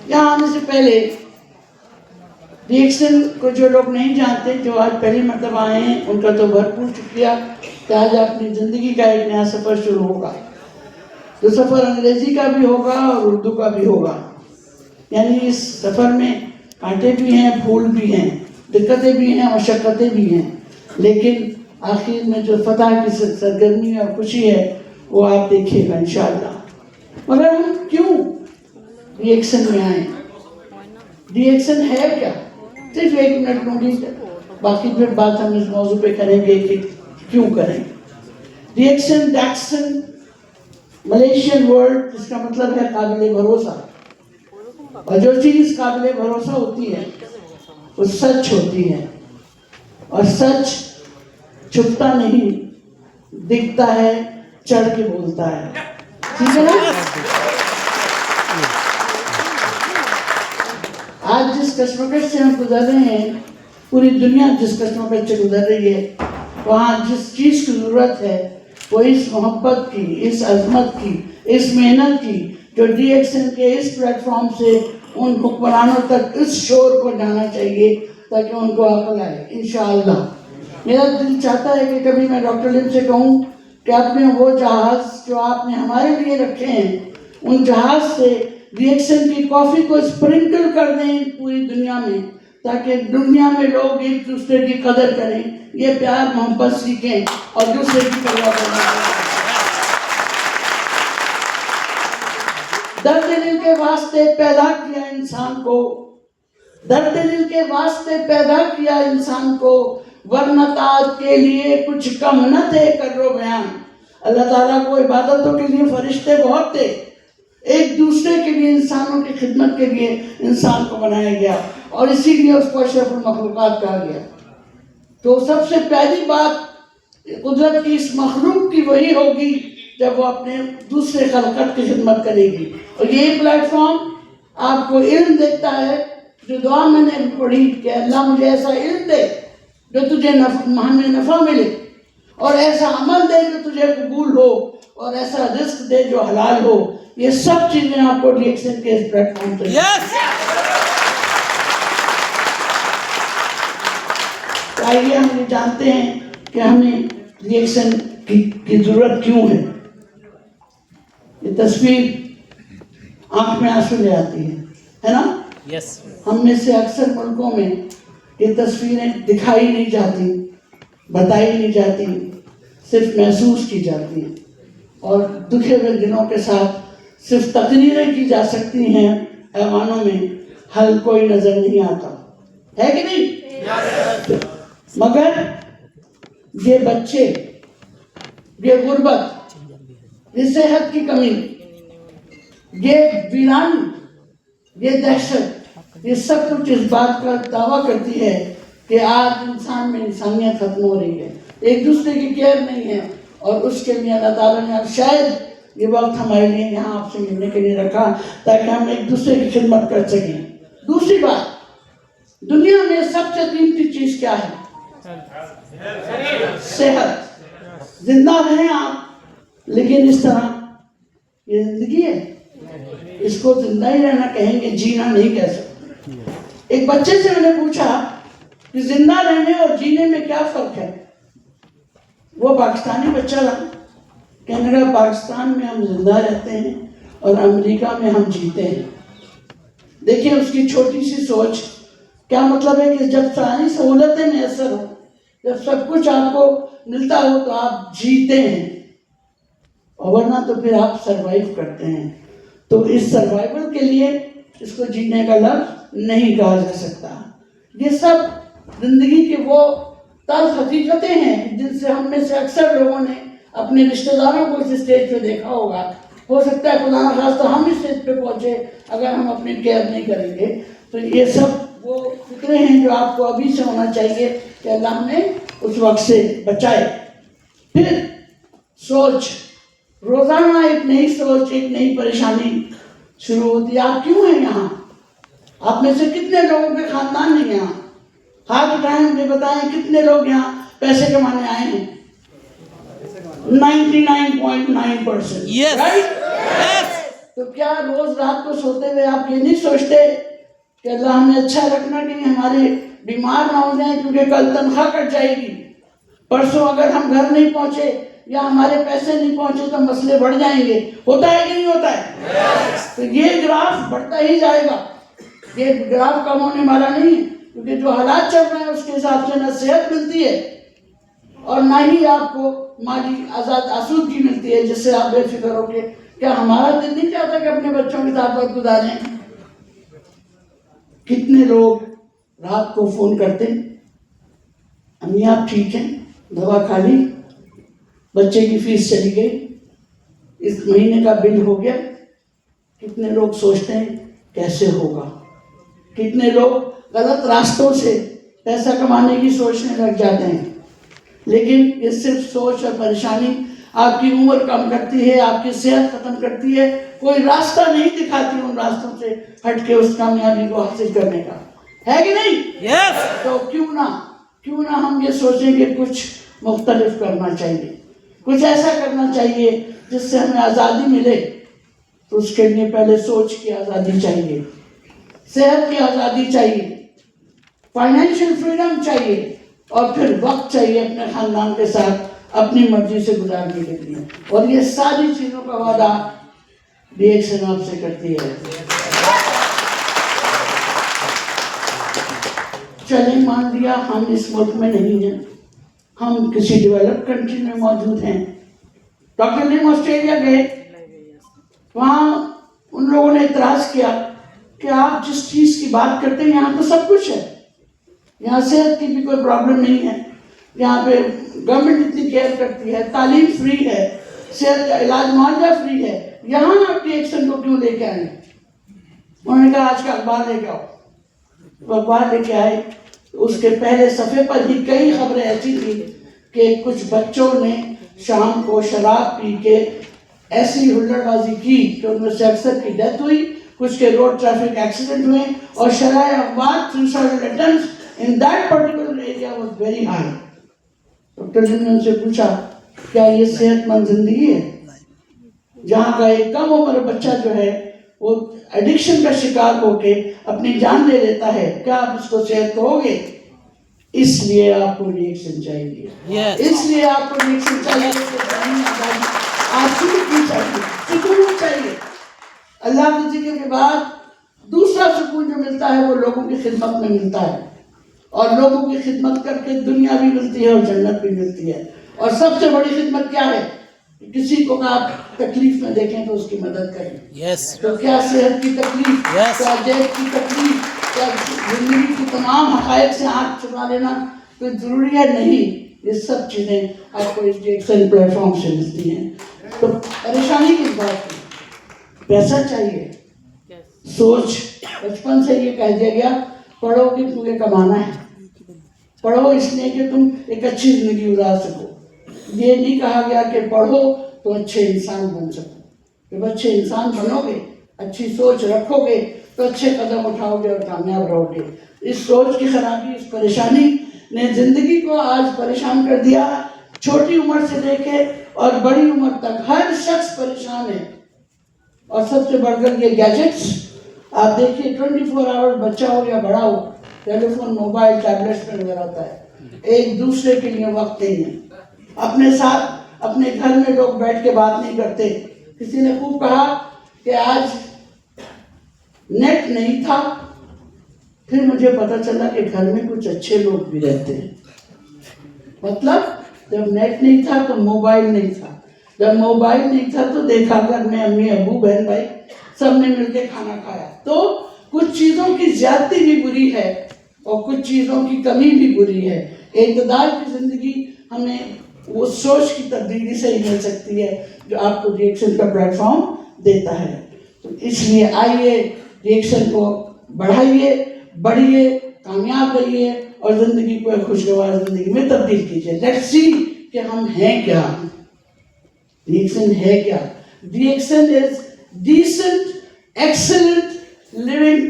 یہاں آنے سے پہلے ڈی ایکسن کو جو لوگ نہیں جانتے، جو آج پہلی مرتبہ آئے ہیں، ان کا تو بھرپور شکریہ کہ آج اپنی زندگی کا ایک نیا سفر شروع ہوگا. جو سفر انگریزی کا بھی ہوگا اور اردو کا بھی ہوگا. یعنی اس سفر میں کانٹے بھی ہیں، پھول بھی ہیں، دقتیں بھی ہیں، مشقتیں بھی ہیں، لیکن آخر میں جو فتح کی سرگرمی اور خوشی ہے وہ آپ دیکھیے گا انشاءاللہ. مگر ہم کیوں ڈی ایکسن میں آئیں؟ ڈی ایکسن ہے کیا؟ صرف 1 منٹ لوں گی، باقی پھر بات ہم اس موضوع پہ کریں گے کہ کیوں کریں. D action Dickens Malaysian word, جس کا مطلب ہے قابل بھروسہ. اور جو چیز قابل بھروسہ ہوتی ہے وہ سچ ہوتی ہے، اور سچ چھپتا نہیں، دکھتا ہے، چڑھ کے بولتا ہے. ٹھیک ہے نا؟ آج جس کشمکش سے ہم گزر رہے ہیں، پوری دنیا جس کشمکش سے گزر رہی ہے، وہاں جس چیز کی ضرورت ہے وہ اس محبت کی، اس عظمت کی، اس محنت کی، جو ڈی ایکسن کے اس پلیٹ فارم سے ان حکمرانوں تک اس شور کو جانا چاہیے تاکہ ان کو عقل آئے انشاءاللہ. میرا دل چاہتا ہے کہ کبھی میں ڈاکٹر لن سے کہوں کہ اپنے وہ جہاز جو آپ نے ہمارے لیے رکھے ہیں، ان جہاز سے ڈی ایکسن کی کافی کو اسپرنکل کر دیں پوری دنیا میں، تاکہ دنیا میں لوگ ایک دوسرے کی قدر کریں، یہ پیار محبت سیکھیں اور دوسرے کی پرواہ کریں. درد دل کے واسطے پیدا کیا انسان کو، درد دل کے واسطے پیدا کیا انسان کو، ورنہ طاعت کے لیے کچھ کم نہ تھے کرو بیان. اللہ تعالیٰ کو عبادتوں کے لیے فرشتے بہت تھے، ایک دوسرے کے لیے، انسانوں کی خدمت کے لیے انسان کو بنایا گیا، اور اسی لیے اس کو اشرف المخلوقات کہا گیا. تو سب سے پہلی بات قدرت کی اس مخلوق کی وہی ہوگی جب وہ اپنے دوسرے خلقت کی خدمت کرے گی. اور یہ پلیٹ فارم آپ کو علم دیتا ہے. جو دعا میں نے پڑھی کہ اللہ مجھے ایسا علم دے جو تجھے ہمیں نفع ملے، اور ایسا عمل دے جو تجھے قبول ہو، اور ایسا رزق دے جو حلال ہو. یہ سب چیزیں آپ کو ڈی ایکسن کے اس پلیٹ فارم سے. آئیے ہم یہ جانتے ہیں کہ ہمیں ڈی ایکسن کی ضرورت کیوں ہے. یہ تصویر آنکھ میں آنسو لے آتی ہے نا؟ ہم میں سے اکثر ملکوں میں یہ تصویریں دکھائی نہیں جاتی، بتائی نہیں جاتی، صرف محسوس کی جاتی ہیں، اور دکھے ہوئے دلوں کے ساتھ صرف تقریریں کی جا سکتی ہیں. ایوانوں میں حل کوئی نظر نہیں آتا ہے کہ نہیں؟ مگر یہ بچے، یہ غربت، یہ صحت کی کمی، یہ ویرانی، یہ دہشت، یہ سب کچھ اس بات کا دعویٰ کرتی ہے کہ آج انسان میں انسانیت ختم ہو رہی ہے، ایک دوسرے کی کیئر نہیں ہے. اور اس کے لیے اللہ تعالیٰ نے اب شاید یہ وقت ہمارے لیے یہاں آپ سے ملنے کے لیے رکھا تاکہ ہم ایک دوسرے کی خدمت کر سکیں. دوسری بات، دنیا میں سب سے قیمتی چیز کیا ہے؟ صحت. زندہ رہیں آپ، لیکن اس طرح یہ زندگی ہے، اس کو زندہ ہی رہنا کہیں گے، جینا نہیں کہہ سکتے. ایک بچے سے میں نے پوچھا کہ زندہ رہنے اور جینے میں کیا فرق ہے؟ وہ پاکستانی بچہ رہا، کہنے لگا پاکستان میں ہم زندہ رہتے ہیں اور امریکہ میں ہم جیتے ہیں. دیکھیں اس کی چھوٹی سی سوچ. کیا مطلب ہے کہ جب ساری سہولتیں میسر ہوں، جب سب کچھ آپ کو ملتا ہو تو آپ جیتے ہیں، اور ورنہ تو پھر آپ سروائیو کرتے ہیں. تو اس سروائیول کے لیے اس کو جینے کا لفظ نہیں کہا جا سکتا. یہ سب زندگی کے وہ طرز حقیقتیں ہیں جن سے ہم میں سے اکثر لوگوں نے اپنے رشتہ داروں کو اس اسٹیج پہ دیکھا ہوگا. ہو سکتا ہے خدا نخواستہ ہم اس اسٹیج پہ پہنچے اگر ہم اپنی کیئر نہیں کریں گے. تو یہ سب وہ فکریں ہیں جو آپ کو ابھی سے ہونا چاہیے کہ اللہ ہمیں اس وقت سے بچائے. پھر سوچ، روزانہ ایک نئی سوچ، ایک نئی پریشانی شروع ہوتی ہے. آپ کیوں ہیں یہاں؟ آپ میں سے کتنے لوگوں کے خاندان ہیں یہاں؟ ہاتھ اٹھائیں، مجھے بتائیں کتنے لوگ یہاں پیسے کمانے آئے ہیں؟ 99.9%. رائٹ؟ تو کیا روز رات کو سوتے ہوئے آپ یہ نہیں سوچتے کہ اللہ ہمیں اچھا رکھنا کہ ہمارے بیمار نہ ہو جائیں، کیونکہ کل تنخواہ کٹ جائے گی، پرسوں اگر ہم گھر نہیں پہنچے یا ہمارے پیسے نہیں پہنچے تو مسئلے بڑھ جائیں گے. ہوتا ہے کہ نہیں ہوتا ہے؟ تو یہ گراف بڑھتا ہی جائے گا، یہ گراف کم ہونے والا نہیں ہے، کیونکہ جو حالات چل رہے ہیں اس کے حساب سے نہ صحت ملتی ہے اور نہ ہی آپ کو مالی آسودگی ملتی ہے جس سے آپ بے فکر ہو کے کیا ہمارا دل نہیں چاہتا کہ اپنے بچوں کے ساتھ وقت گزاریں. کتنے لوگ رات کو فون کرتے ہیں، امی آپ ٹھیک ہیں، دوا کھا لی، بچے کی فیس چلی گئی، اس مہینے کا بل ہو گیا. کتنے لوگ سوچتے ہیں کیسے ہوگا. کتنے لوگ غلط راستوں سے پیسہ کمانے کی سوچنے لگ جاتے ہیں. لیکن یہ صرف سوچ اور پریشانی آپ کی عمر کم کرتی ہے، آپ کی صحت ختم کرتی ہے، کوئی راستہ نہیں دکھاتی ان راستوں سے ہٹ کے اس کامیابی کو حاصل کرنے کا. ہے کہ نہیں؟ Yes. تو کیوں نہ ہم یہ سوچیں کہ کچھ مختلف کرنا چاہیے، کچھ ایسا کرنا چاہیے جس سے ہمیں آزادی ملے. تو اس کے لیے پہلے سوچ کی آزادی چاہیے، صحت کی آزادی چاہیے، فائنینشیل فریڈم چاہیے، اور پھر وقت چاہیے اپنے خاندان کے ساتھ اپنی مرضی سے گزارنے کے لیے. اور یہ ساری چیزوں کا وعدہ ڈی ایکشن آپ سے کرتی ہے. چلیں مان لیا ہم اس ملک میں نہیں ہیں، ہم کسی ڈیولپ کنٹری میں موجود ہیں. ڈاکٹر لیم آسٹریلیا گئے، وہاں ان لوگوں نے اعتراض کیا کہ آپ جس چیز کی بات کرتے ہیں یہاں تو سب کچھ ہے، یہاں صحت کی بھی کوئی پرابلم نہیں ہے، یہاں پہ گورنمنٹ اتنی کیئر کرتی ہے، تعلیم فری ہے، صحت کا علاج معالجہ فری ہے، یہاں آپ ڈی ایکشن کو کیوں لے کے آئیں؟ انہوں نے کہا آج کا اخبار لے کے آؤ. وہ اخبار لے کے آئے، اس کے پہلے صفحے پر ہی کئی خبریں ایسی تھی کہ کچھ بچوں نے شام کو شراب پی کے ایسی ہلڑ بازی کی کہ ان میں سے اکثر کی ڈیتھ ہوئی، کچھ کے روڈ ٹریفک ایکسیڈنٹ ہوئے، اور شرح افوات suicidal attempts in that particular area was very high. Doctor ji نے ان سے پوچھا کیا یہ صحت مند زندگی ہے جہاں کا ایک کم عمر بچہ جو ہے وہ ایڈکشن کا شکار ہو کے اپنی جان لے لیتا ہے؟ کیا آپ اس کو صحت کہو گے؟ اس لیے آپ کو ری ایکشن چاہیے. اس لیے آپ کو ری ایکشن چاہیے، سکون چاہیے. اللہ کے ذکر کے بعد دوسرا سکون جو ملتا ہے وہ لوگوں کی خدمت میں ملتا ہے، اور لوگوں کی خدمت کر کے دنیا بھی ملتی ہے اور جنت بھی ملتی ہے. اور سب سے بڑی خدمت کیا ہے؟ کسی کو آپ تکلیف میں دیکھیں تو اس کی مدد کریں. Yes. تو کیا صحت کی تکلیف، کیا جیب کی تکلیف، کیا زندگی کی تمام حقائق سے آنکھ چھپا لینا کوئی ضروری ہے؟ نہیں. یہ سب چیزیں آپ کو اس ڈی ایکشن پلیٹ فارم سے ملتی ہیں. تو پریشانی کس بات کی؟ پیسہ چاہیے. سوچ بچپن سے یہ کہہ دیا گیا پڑھو کہ تمہیں کمانا ہے، پڑھو اس لیے کہ تم ایک اچھی زندگی گزار سکو. یہ نہیں کہا گیا کہ پڑھو تو اچھے انسان بن سکو. جب اچھے انسان بنو گے، اچھی سوچ رکھو گے تو اچھے قدم اٹھاؤ گے اور کامیاب رہو گے. اس سوچ کی خرابی، اس پریشانی نے زندگی کو آج پریشان کر دیا. چھوٹی عمر سے لے کے اور بڑی عمر تک ہر شخص پریشان ہے. اور سب سے بڑھ کر یہ گیجٹس آپ دیکھیے 24 آور بچہ ہو یا بڑا ہو، ٹیلی فون، موبائل، ٹیبلیٹس میں نظر آتا ہے. ایک دوسرے کے لیے وقت نہیں ہے. اپنے ساتھ اپنے گھر میں لوگ بیٹھ کے بات نہیں کرتے. کسی نے خوب کہا کہ آج نیٹ نہیں تھا، پھر مجھے پتا چلا کہ گھر میں کچھ اچھے لوگ بھی رہتے ہیں. مطلب جب نیٹ نہیں تھا تو موبائل نہیں تھا، جب موبائل نہیں تھا تو دیکھا گھر میں امی ابو بہن بھائی سب نے مل کے کھانا کھایا. تو کچھ چیزوں کی زیادتی بھی بری ہے اور کچھ چیزوں کی کمی بھی بری ہے. اعتدال کی زندگی ہمیں وہ سوچ کی تبدیلی سے ہی مل سکتی ہے جو آپ کو ری ایکشن کا پلیٹ فارم دیتا ہے. تو اس لیے آئیے ری ایکشن کو بڑھائیے، بڑھیے، کامیاب رہیے اور زندگی کو ایک خوشگوار زندگی میں تبدیل کیجیے. لیٹس سی کہ ہم ہیں کیا. ری ایکشن ہے کیا؟ Reaction is decent excellent living